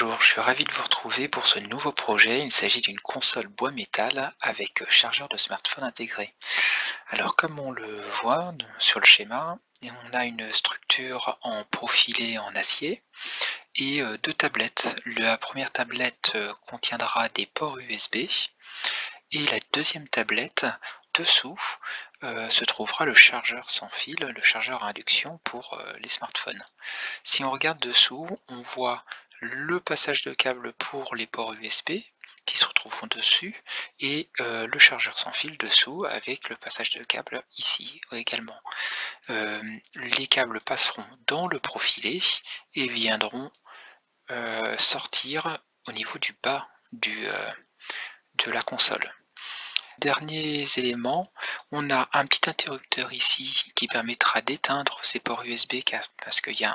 Bonjour, je suis ravi de vous retrouver pour ce nouveau projet. Il s'agit d'une console bois métal avec chargeur de smartphone intégré. Alors comme on le voit sur le schéma, on a une structure en profilé en acier et deux tablettes. La première tablette contiendra des ports USB et la deuxième tablette dessous se trouvera le chargeur sans fil, le chargeur à induction pour les smartphones. Si on regarde dessous, on voit le passage de câble pour les ports USB qui se retrouvent dessus et le chargeur sans fil dessous avec le passage de câble ici également. Les câbles passeront dans le profilé et viendront sortir au niveau du bas de la console. Derniers éléments, on a un petit interrupteur ici qui permettra d'éteindre ces ports USB parce qu'il y a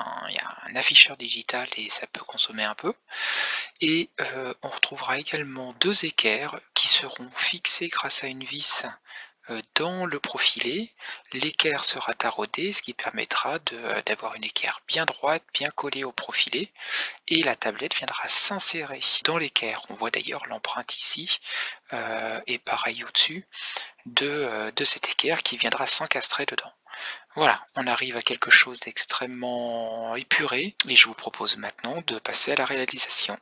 un afficheur digital et ça peut consommer un peu. Et on retrouvera également deux équerres qui seront fixés grâce à une vis dans le profilé. L'équerre sera taraudée, ce qui permettra d'avoir une équerre bien droite, bien collée au profilé, et la tablette viendra s'insérer dans l'équerre. On voit d'ailleurs l'empreinte ici, et pareil au-dessus de cette équerre qui viendra s'encastrer dedans. Voilà, on arrive à quelque chose d'extrêmement épuré, et je vous propose maintenant de passer à la réalisation.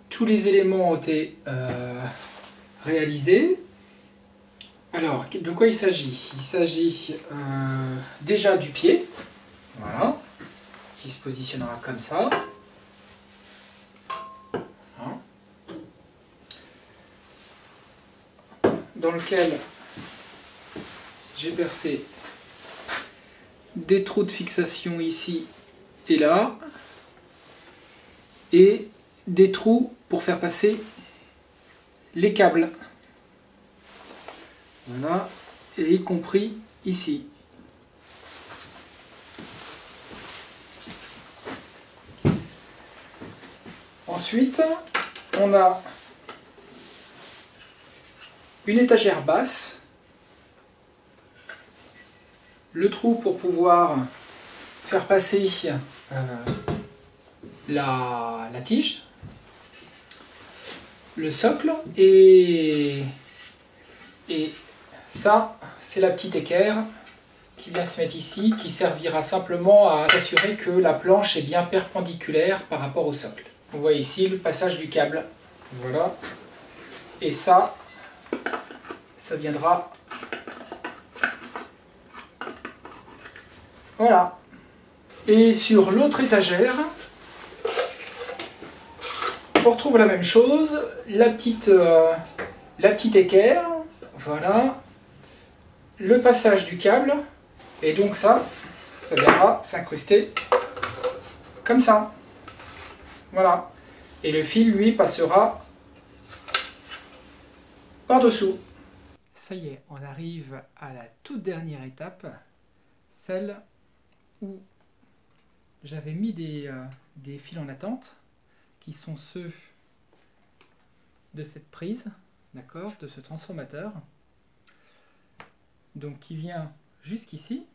Tous les éléments ont été réalisés. Alors, de quoi il s'agit? Il s'agit déjà du pied, voilà, qui se positionnera comme ça. Voilà. Dans lequel j'ai percé des trous de fixation ici et là. et des trous pour faire passer les câbles. Voilà, et y compris ici. Ensuite, on a une étagère basse, le trou pour pouvoir faire passer la tige, le socle, et ça, c'est la petite équerre qui vient se mettre ici, qui servira simplement à s'assurer que la planche est bien perpendiculaire par rapport au socle. Vous voyez ici le passage du câble, voilà, et ça viendra, voilà. Et sur l'autre étagère, on retrouve la même chose, la petite équerre, voilà, le passage du câble, et donc ça viendra s'incruster comme ça. Voilà. Et le fil, lui, passera par-dessous. Ça y est, on arrive à la toute dernière étape, celle où j'avais mis des fils en attente, qui sont ceux de cette prise, d'accord, de ce transformateur, donc qui vient jusqu'ici,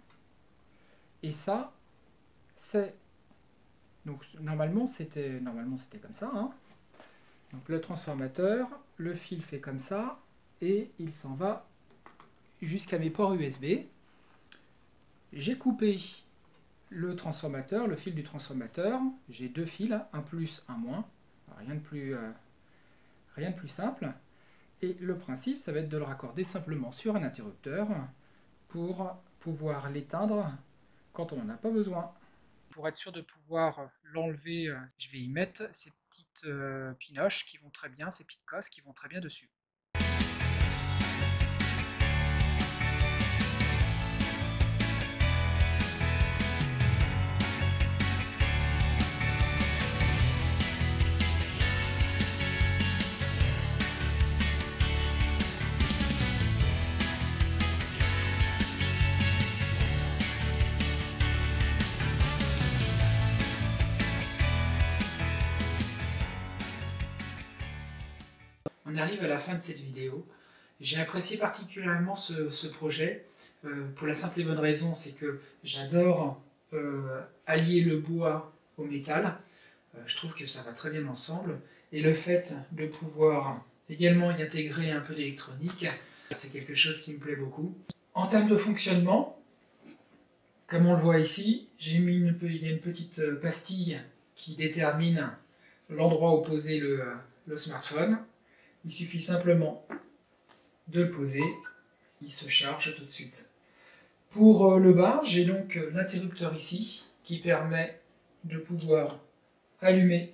et ça, c'est... Donc normalement c'était comme ça, hein. Donc le transformateur, le fil fait comme ça, et il s'en va jusqu'à mes ports USB. J'ai coupé le transformateur, le fil du transformateur, j'ai deux fils, un plus, un moins, rien de plus simple. Et le principe, ça va être de le raccorder simplement sur un interrupteur pour pouvoir l'éteindre quand on n'en a pas besoin. Pour être sûr de pouvoir l'enlever, je vais y mettre ces petites pinoches qui vont très bien, ces petites cosses qui vont très bien dessus. On arrive à la fin de cette vidéo. J'ai apprécié particulièrement ce projet pour la simple et bonne raison, c'est que j'adore allier le bois au métal. Je trouve que ça va très bien ensemble. Et le fait de pouvoir également y intégrer un peu d'électronique, c'est quelque chose qui me plaît beaucoup. En termes de fonctionnement, comme on le voit ici, il y a une petite pastille qui détermine l'endroit où poser le smartphone. Il suffit simplement de le poser, il se charge tout de suite. Pour le bas, j'ai donc l'interrupteur ici qui permet de pouvoir allumer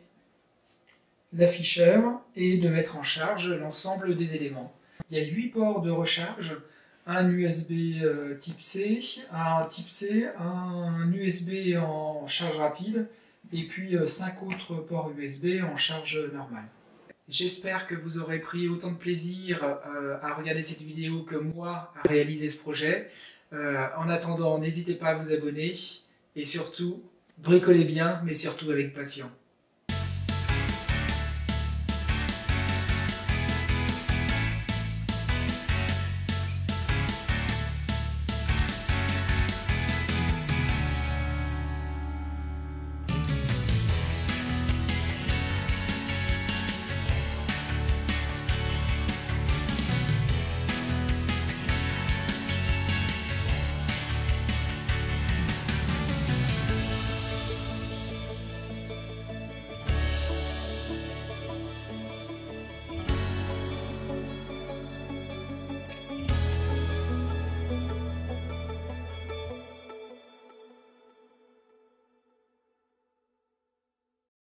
l'afficheur et de mettre en charge l'ensemble des éléments. Il y a 8 ports de recharge, un USB type C, un type C, un USB en charge rapide et puis 5 autres ports USB en charge normale. J'espère que vous aurez pris autant de plaisir à regarder cette vidéo que moi à réaliser ce projet. En attendant, n'hésitez pas à vous abonner et surtout, bricolez bien, mais surtout avec passion.